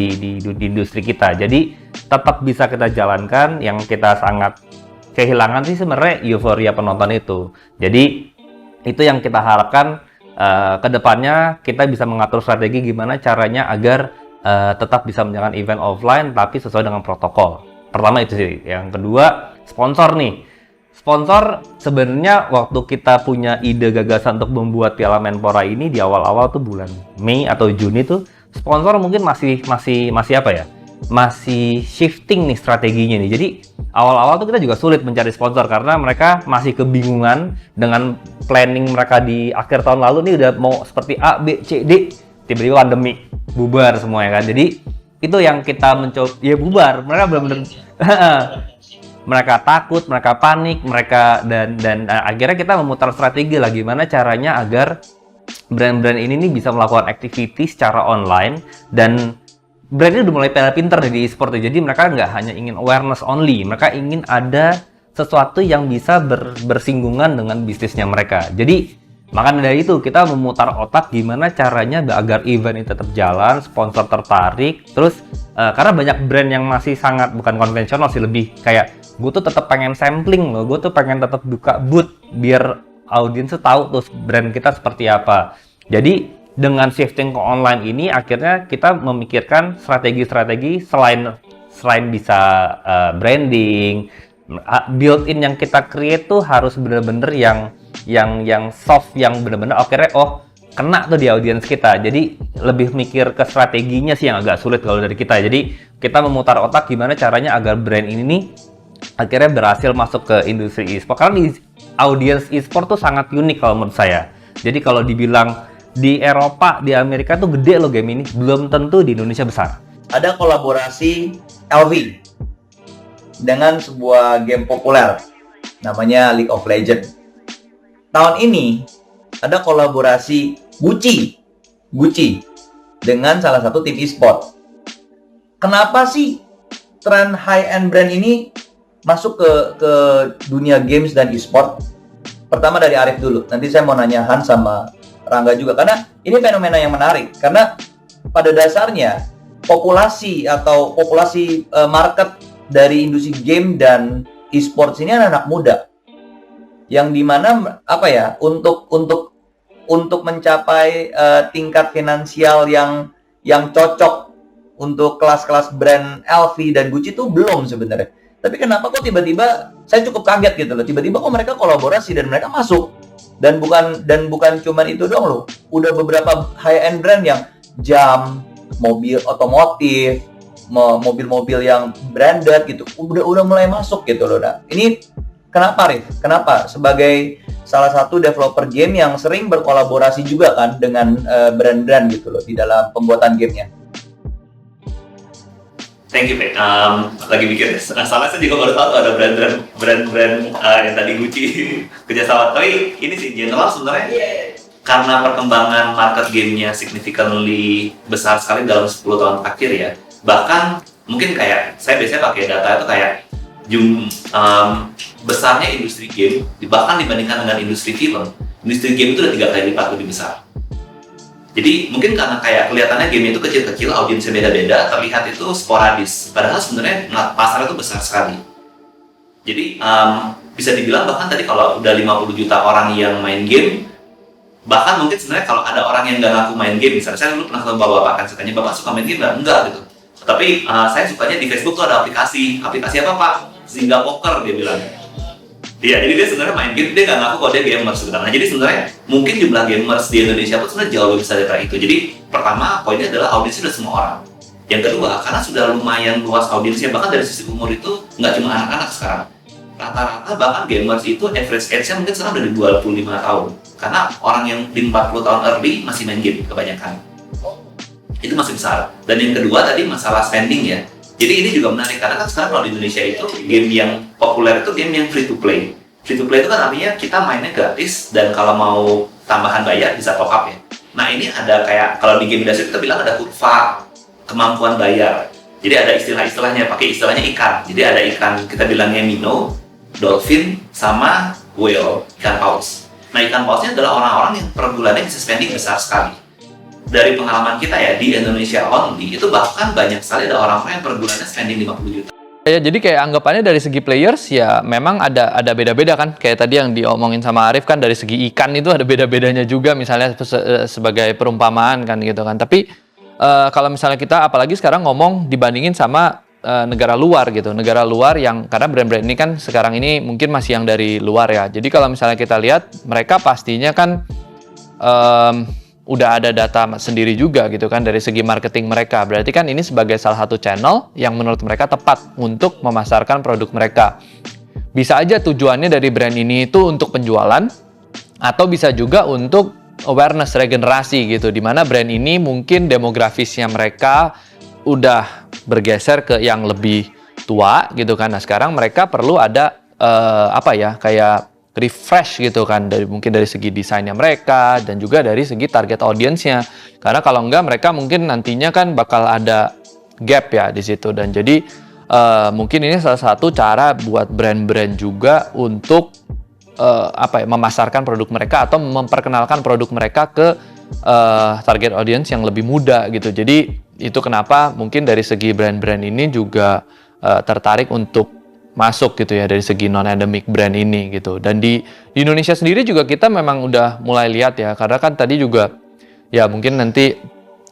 industri kita. Jadi tetap bisa kita jalankan. Yang kita sangat kehilangan sih sebenarnya euforia penonton itu. Jadi itu yang kita harapkan kedepannya kita bisa mengatur strategi gimana caranya agar tetap bisa menjalankan event offline tapi sesuai dengan protokol. Pertama itu sih. Yang kedua, sponsor nih. Sponsor sebenarnya waktu kita punya ide gagasan untuk membuat Piala Menpora ini di awal-awal tuh bulan Mei atau Juni tuh, sponsor mungkin masih apa ya? Masih shifting nih strateginya nih. Jadi awal-awal tuh kita juga sulit mencari sponsor karena mereka masih kebingungan dengan planning mereka di akhir tahun lalu nih, udah mau seperti A, B, C, D, tiba-tiba pandemi bubar semua ya kan. Jadi itu yang kita mencoba, ya bubar. Mereka benar-benar mereka takut, mereka panik, mereka dan akhirnya kita memutar strategi lah gimana caranya agar brand-brand ini nih bisa melakukan activity secara online. Dan brand ini udah mulai pinter di e-sport ya. Jadi mereka nggak hanya ingin awareness only, mereka ingin ada sesuatu yang bisa bersinggungan dengan bisnisnya mereka. Jadi makanya dari itu kita memutar otak gimana caranya agar event ini tetap jalan, sponsor tertarik. Terus karena banyak brand yang masih sangat bukan konvensional sih, lebih kayak gue tuh tetap pengen sampling loh, gue tuh pengen tetap buka booth biar audiens tuh tahu tuh brand kita seperti apa. Jadi dengan shifting ke online ini akhirnya kita memikirkan strategi-strategi selain bisa branding, built-in yang kita create tuh harus bener-bener yang soft, yang bener-bener akhirnya kena tuh di audiens kita. Jadi lebih mikir ke strateginya sih yang agak sulit kalau dari kita. Jadi kita memutar otak gimana caranya agar brand ini nih akhirnya berhasil masuk ke industri e-sport. Karena di audiens e-sport tuh sangat unik kalau menurut saya. Jadi kalau dibilang di Eropa, di Amerika tuh gede loh game ini, belum tentu di Indonesia besar. Ada kolaborasi LV dengan sebuah game populer namanya League of Legends. Tahun ini ada kolaborasi Gucci dengan salah satu tim e-sport. Kenapa sih tren high-end brand ini masuk ke dunia games dan e-sport? Pertama dari Arif dulu, nanti saya mau nanya Hans sama Rangga juga, karena ini fenomena yang menarik. Karena pada dasarnya populasi market dari industri game dan e-sports ini anak-anak muda, yang dimana untuk mencapai tingkat finansial yang cocok untuk kelas-kelas brand LV dan Gucci itu belum sebenarnya. Tapi kenapa kok tiba-tiba saya cukup kaget gitu loh, tiba-tiba kok mereka kolaborasi dan mereka masuk. Dan bukan cuman itu dong loh, udah beberapa high-end brand yang jam, mobil otomotif, mobil-mobil yang branded gitu, udah mulai masuk gitu loh. Nah, ini kenapa Rif? Kenapa sebagai salah satu developer game yang sering berkolaborasi juga kan dengan brand-brand gitu loh di dalam pembuatan gamenya? Thank you, Pak. Lagi mikir, salah saya juga baru tahu ada brand-brand yang tadi Gucci kerjasama. Tapi ini sih general sebenarnya karena perkembangan market gamenya significantly besar sekali dalam 10 tahun terakhir ya. Bahkan mungkin kayak saya biasanya pakai data itu kayak besarnya industri game bahkan dibandingkan dengan industri film. Industri game itu udah 3 kali lipat lebih besar. Jadi mungkin karena kayak kelihatannya game itu kecil-kecil, audiensnya beda-beda, terlihat itu sporadis. Padahal sebenarnya pasar itu besar sekali. Jadi bisa dibilang bahkan tadi kalau udah 50 juta orang yang main game, bahkan mungkin sebenarnya kalau ada orang yang nggak ngaku main game, misalnya saya dulu pernah ketemu bapak kan, saya tanya, "Bapak suka main game nggak?" "Enggak," gitu. Tapi saya sukanya di Facebook tuh ada aplikasi apa Pak? Zynga Poker, dia bilang. Iya, jadi dia sebenarnya main game, dia nggak ngaku kalau dia gamers sebenarnya. Jadi sebenarnya mungkin jumlah gamers di Indonesia pun sebenarnya jauh lebih besar dari itu. Jadi pertama, poinnya adalah audiensnya sudah semua orang. Yang kedua, karena sudah lumayan luas audiensnya, bahkan dari sisi umur itu nggak cuma anak-anak sekarang. Rata-rata bahkan gamers itu average age-nya mungkin sekarang udah di 25 tahun. Karena orang yang di 40 tahun early masih main game kebanyakan. Itu masih besar. Dan yang kedua tadi masalah spending ya. Jadi ini juga menarik karena kan sekarang kalau di Indonesia itu game yang populer itu game yang free to play. Free to play itu kan artinya kita mainnya gratis dan kalau mau tambahan bayar bisa top up ya. Nah ini ada kayak kalau di game industry kita bilang ada kurva kemampuan bayar. Jadi ada istilah-istilahnya, pakai istilahnya ikan. Jadi ada ikan kita bilangnya minnow, dolphin, sama whale, ikan paus. Nah ikan pausnya adalah orang-orang yang per bulannya bisa spending besar sekali. Dari pengalaman kita ya di Indonesia only itu bahkan banyak sekali ada orang-orang yang per bulannya spending 50 juta. Ya, jadi kayak anggapannya dari segi players ya memang ada beda-beda kan. Kayak tadi yang diomongin sama Arif kan dari segi ikan itu ada beda-bedanya juga misalnya sebagai perumpamaan kan gitu kan. Tapi kalau misalnya kita apalagi sekarang ngomong dibandingin sama negara luar gitu. Negara luar yang karena brand-brand ini kan sekarang ini mungkin masih yang dari luar ya. Jadi kalau misalnya kita lihat mereka pastinya kan udah ada data sendiri juga gitu kan dari segi marketing mereka. Berarti kan ini sebagai salah satu channel yang menurut mereka tepat untuk memasarkan produk mereka. Bisa aja tujuannya dari brand ini itu untuk penjualan atau bisa juga untuk awareness regenerasi gitu. Dimana brand ini mungkin demografisnya mereka udah bergeser ke yang lebih tua gitu kan. Nah sekarang mereka perlu ada kayak refresh gitu kan mungkin dari segi desainnya mereka dan juga dari segi target audiensnya karena kalau enggak mereka mungkin nantinya kan bakal ada gap ya di situ dan jadi mungkin ini salah satu cara buat brand-brand juga untuk memasarkan produk mereka atau memperkenalkan produk mereka ke target audience yang lebih muda gitu. Jadi itu kenapa mungkin dari segi brand-brand ini juga tertarik untuk masuk gitu ya dari segi non-endemic brand ini gitu. Dan di Indonesia sendiri juga kita memang udah mulai lihat ya, karena kan tadi juga ya mungkin nanti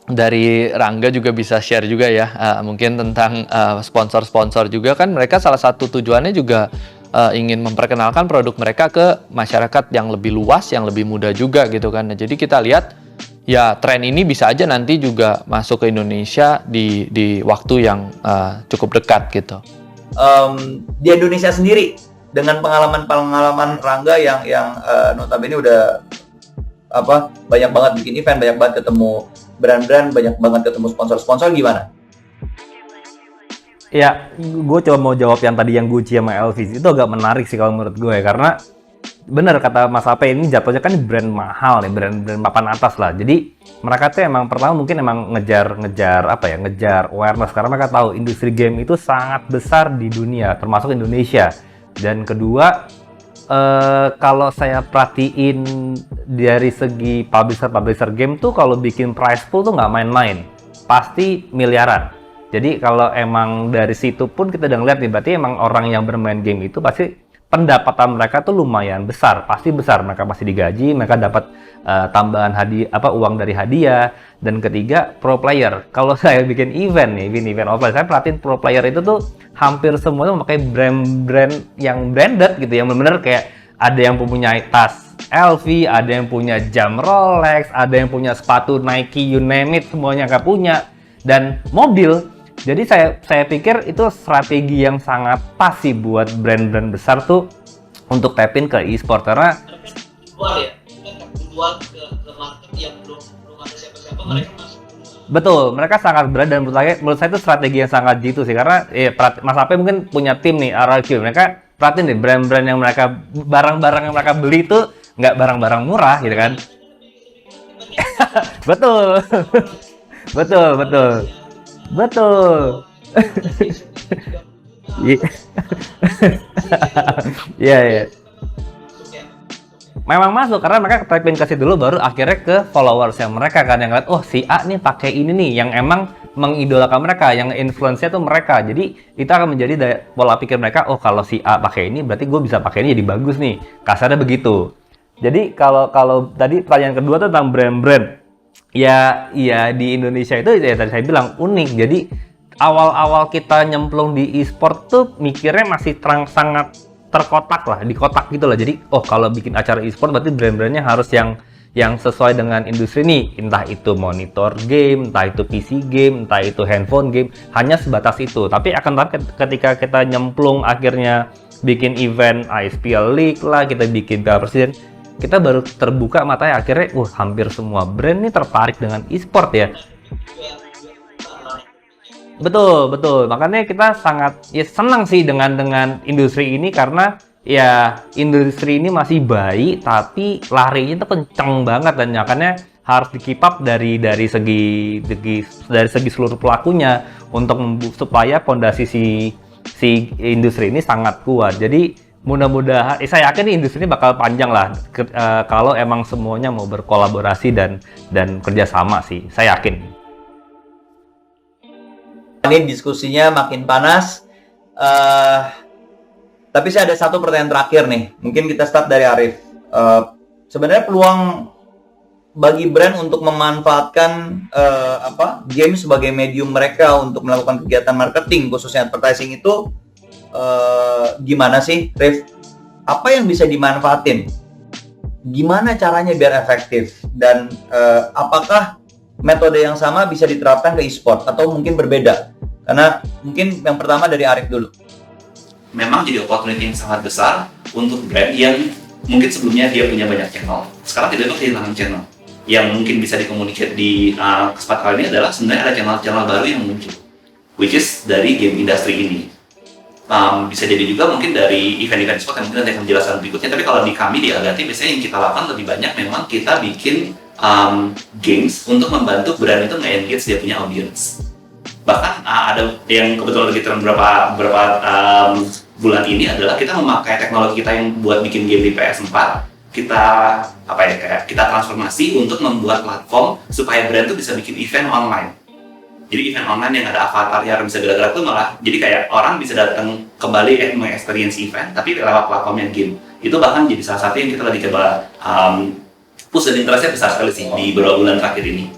dari Rangga juga bisa share juga ya mungkin tentang sponsor-sponsor juga kan mereka salah satu tujuannya juga ingin memperkenalkan produk mereka ke masyarakat yang lebih luas, yang lebih muda juga gitu kan. Nah, jadi kita lihat ya tren ini bisa aja nanti juga masuk ke Indonesia di waktu yang cukup dekat gitu. Di Indonesia sendiri dengan pengalaman Rangga yang notabene udah banyak banget bikin event, banyak banget ketemu brand-brand, banyak banget ketemu sponsor-sponsor, gimana? Ya, gue coba mau jawab yang tadi yang Gucci sama Elvis itu agak menarik sih kalau menurut gue ya, karena bener kata Mas Ape ini jatuhnya kan brand mahal nih, brand papan atas lah. Jadi mereka tuh emang pertama mungkin emang ngejar awareness karena mereka tahu industri game itu sangat besar di dunia, termasuk Indonesia. Dan kedua, kalau saya perhatiin dari segi publisher game tuh kalau bikin prize pool tuh nggak main-main, pasti miliaran. Jadi kalau emang dari situ pun kita udah ngeliat nih, berarti emang orang yang bermain game itu pasti pendapatan mereka tuh lumayan besar, pasti besar. Mereka pasti digaji, mereka dapat tambahan hadiah, uang dari hadiah. Dan ketiga, pro player. Kalau saya bikin event offline, saya perhatiin pro player itu tuh hampir semuanya memakai brand-brand yang branded gitu, yang benar-benar kayak ada yang punya tas LV, ada yang punya jam Rolex, ada yang punya sepatu Nike, you name it, semuanya nggak punya. Dan mobil. Jadi saya pikir itu strategi yang sangat pas sih buat brand-brand besar tuh untuk tap-in ke e-sport karena keluar ya, keluar ke market yang belum ada siapa-siapa, mereka masuk. Betul, mereka sangat berani dan menurut saya itu strategi yang sangat jitu sih karena Mas Ape mungkin punya tim nih RRQ, mereka perhatiin deh brand-brand yang mereka barang-barang yang mereka beli itu nggak barang-barang murah gitu kan. Betul. Iya. Memang masuk karena mereka type-in kasih dulu baru akhirnya ke followers yang mereka kan yang lihat oh si A nih pakai ini nih yang emang mengidolakan mereka, yang influence-nya tuh mereka. Jadi itu akan menjadi pola pikir mereka, oh kalau si A pakai ini berarti gue bisa pakai ini jadi bagus nih. Kasarnya begitu. Jadi kalau tadi pertanyaan kedua tuh tentang brand-brand. Ya di Indonesia itu ya tadi saya bilang unik. Jadi awal-awal kita nyemplung di e-sport tuh mikirnya masih sangat terkotak lah, di kotak gitu lah. Jadi kalau bikin acara e-sport berarti brand-brandnya harus yang sesuai dengan industri nih, entah itu monitor game, entah itu PC game, entah itu handphone game, hanya sebatas itu. Tapi ketika kita nyemplung akhirnya bikin event ISPL League lah, kita bikin Piala Presiden, kita baru terbuka matanya akhirnya, hampir semua brand nih tertarik dengan e-sport ya. Betul. Makanya kita sangat senang sih dengan industri ini, karena ya industri ini masih bayi tapi larinya tuh kenceng banget, dan makanya harus di-keep up dari segi seluruh pelakunya untuk supaya fondasi si industri ini sangat kuat. Jadi mudah-mudahan saya yakin nih industri ini bakal panjang lah kalau emang semuanya mau berkolaborasi dan kerjasama sih, saya yakin. Ini diskusinya makin panas, tapi saya ada satu pertanyaan terakhir nih. Mungkin kita start dari Arif. Sebenarnya peluang bagi brand untuk memanfaatkan game sebagai medium mereka untuk melakukan kegiatan marketing, khususnya advertising itu gimana sih, Rif? Apa yang bisa dimanfaatin? Gimana caranya biar efektif? Dan apakah metode yang sama bisa diterapkan ke e-sport atau mungkin berbeda? Karena mungkin yang pertama dari Arif dulu. Memang jadi opportunity yang sangat besar untuk brand yang mungkin sebelumnya dia punya banyak channel, sekarang tidak kehilangan channel. Yang mungkin bisa dikomunikasi di kesempatan kali ini adalah sebenarnya ada channel-channel baru yang muncul, which is dari game industry ini. Bisa jadi juga mungkin dari event-event sport yang mungkin nanti akan menjelaskan berikutnya. Tapi kalau di kami di Agati biasanya yang kita lakukan lebih banyak memang kita bikin games untuk membantu brand itu nge-engage dia punya audience. Bahkan ada yang kebetulan lagi tren beberapa bulan ini adalah kita memakai teknologi kita yang buat bikin game di PS4, kita transformasi untuk membuat platform supaya brand itu bisa bikin event online. Jadi event online yang ada avatar yang bisa gerak-gerak itu malah jadi kayak orang bisa datang kembali experience event tapi lewat platform yang game. Itu bahkan jadi salah satu yang kita lagi coba push, dan interestnya besar sekali sih di beberapa bulan terakhir ini.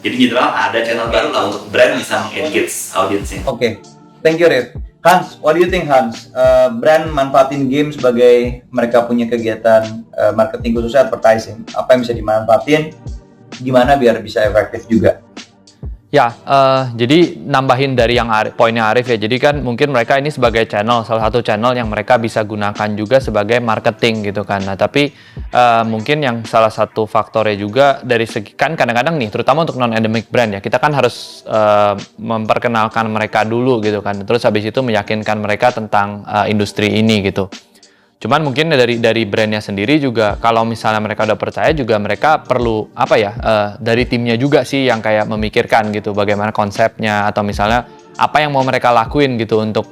Jadi general ada channel baru lah untuk brand bisa engage audiensnya. Oke. Thank you, Rif. Hans, what do you think, Hans? Brand manfaatin game sebagai mereka punya kegiatan marketing khususnya advertising. Apa yang bisa dimanfaatin? Gimana biar bisa efektif juga? Ya, jadi nambahin dari yang poinnya Arif ya. Jadi kan mungkin mereka ini sebagai channel, salah satu channel yang mereka bisa gunakan juga sebagai marketing gitu kan. Nah, tapi mungkin yang salah satu faktornya juga dari segi, kan kadang-kadang nih, terutama untuk non-endemic brand ya, kita kan harus memperkenalkan mereka dulu gitu kan. Terus habis itu meyakinkan mereka tentang industri ini gitu. Cuman mungkin dari brandnya sendiri juga, kalau misalnya mereka udah percaya juga mereka perlu dari timnya juga sih yang kayak memikirkan gitu bagaimana konsepnya, atau misalnya apa yang mau mereka lakuin gitu untuk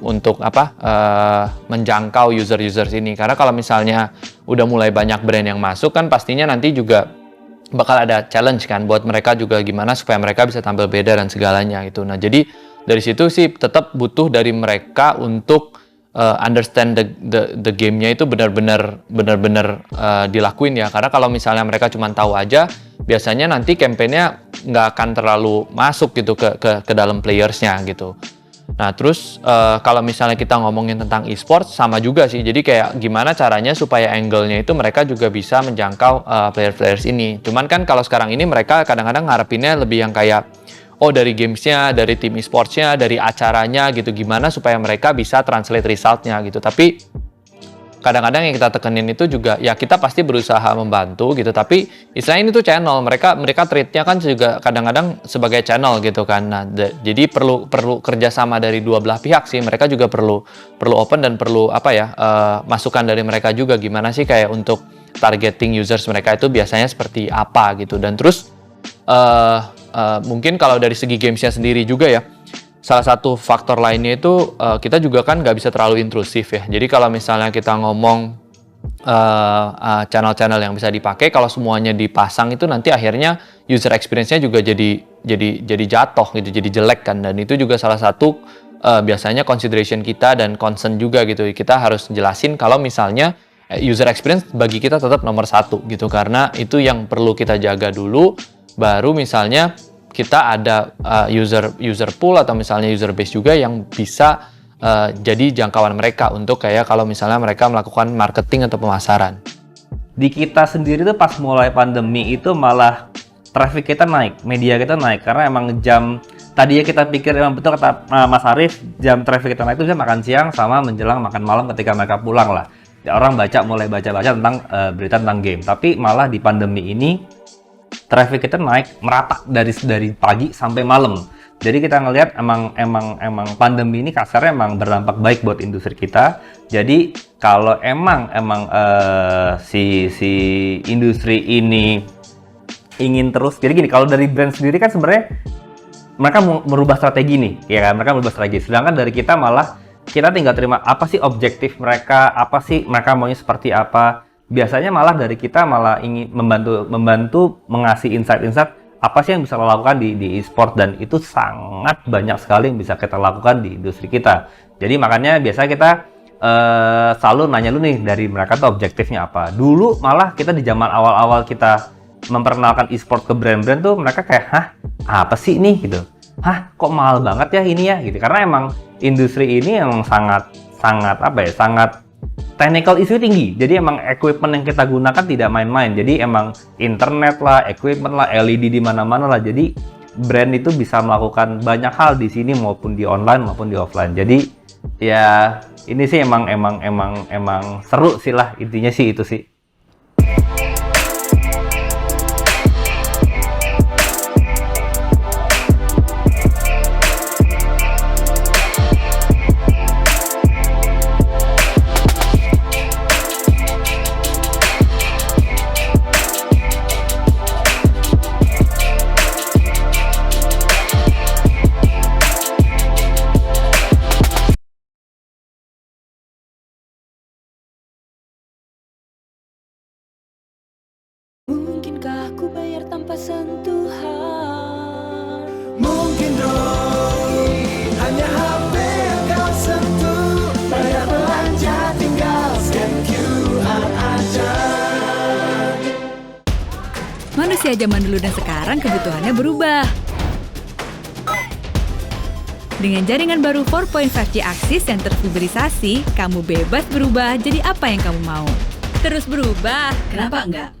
menjangkau users ini. Karena kalau misalnya udah mulai banyak brand yang masuk kan pastinya nanti juga bakal ada challenge kan buat mereka juga, gimana supaya mereka bisa tampil beda dan segalanya gitu. Nah, jadi dari situ sih tetap butuh dari mereka untuk understand the game-nya itu benar-benar dilakuin ya. Karena kalau misalnya mereka cuma tahu aja, biasanya nanti campaign-nya nggak akan terlalu masuk gitu ke dalam players-nya gitu. Nah, terus kalau misalnya kita ngomongin tentang e-sport sama juga sih. Jadi kayak gimana caranya supaya angle-nya itu mereka juga bisa menjangkau player-players ini. Cuman kan kalau sekarang ini mereka kadang-kadang ngarepinnya lebih yang kayak dari gamesnya, dari tim e-sportsnya, dari acaranya gitu, gimana supaya mereka bisa translate resultnya gitu. Tapi kadang-kadang yang kita tekenin itu juga ya kita pasti berusaha membantu gitu, tapi istilahnya ini tuh channel, mereka treatnya kan juga kadang-kadang sebagai channel gitu kan. Nah, jadi perlu kerjasama dari dua belah pihak sih. Mereka juga perlu open dan perlu masukan dari mereka juga, gimana sih kayak untuk targeting users mereka itu biasanya seperti apa gitu. Dan terus mungkin kalau dari segi gamesnya sendiri juga ya, salah satu faktor lainnya itu kita juga kan nggak bisa terlalu intrusif ya. Jadi kalau misalnya kita ngomong channel-channel yang bisa dipakai, kalau semuanya dipasang itu nanti akhirnya user experience-nya juga jadi jatuh gitu, jadi jelek kan. Dan itu juga salah satu biasanya consideration kita dan concern juga gitu. Kita harus jelasin kalau misalnya user experience bagi kita tetap nomor satu gitu, karena itu yang perlu kita jaga dulu. Baru misalnya kita ada user pool atau misalnya user base juga yang bisa jadi jangkauan mereka untuk kayak kalau misalnya mereka melakukan marketing atau pemasaran. Di kita sendiri tuh pas mulai pandemi itu malah traffic kita naik, media kita naik karena emang jam tadinya kita pikir emang betul kata Mas Arif, jam traffic kita naik itu bisa makan siang sama menjelang makan malam ketika mereka pulang lah. Ya, orang mulai baca-baca tentang berita tentang game. Tapi malah di pandemi ini traffic kita naik merata dari pagi sampai malam. Jadi kita ngelihat emang pandemi ini kasarnya emang berdampak baik buat industri kita. Jadi kalau emang si industri ini ingin terus, jadi gini, kalau dari brand sendiri kan sebenarnya mereka mau merubah strategi nih, ya kan? Mereka merubah strategi. Sedangkan dari kita malah kita tinggal terima apa sih objektif mereka, apa sih mereka maunya seperti apa. Biasanya malah dari kita malah ingin membantu mengasih insight apa sih yang bisa kita lakukan di e-sport, dan itu sangat banyak sekali yang bisa kita lakukan di industri kita. Jadi makanya biasanya kita selalu nanya lu nih dari mereka tuh objektifnya apa. Dulu malah kita di zaman awal-awal kita memperkenalkan e-sport ke brand-brand tuh mereka kayak, hah apa sih ini gitu, hah kok mahal banget ya ini ya gitu. Karena emang industri ini emang sangat technical issue tinggi. Jadi emang equipment yang kita gunakan tidak main-main. Jadi emang internet lah, equipment lah, LED di mana-mana lah. Jadi brand itu bisa melakukan banyak hal di sini maupun di online maupun di offline. Jadi ya ini sih emang seru sih lah, intinya sih itu sih. Mungkinkah aku bayar tanpa sentuhan? Mungkin dong, hanya HP yang kau sentuh. Bayar belanja tinggal scan QR aja. Manusia zaman dulu dan sekarang kebutuhannya berubah. Dengan jaringan baru 4.5G Axis yang terfiberisasi, kamu bebas berubah jadi apa yang kamu mau. Terus berubah, kenapa enggak?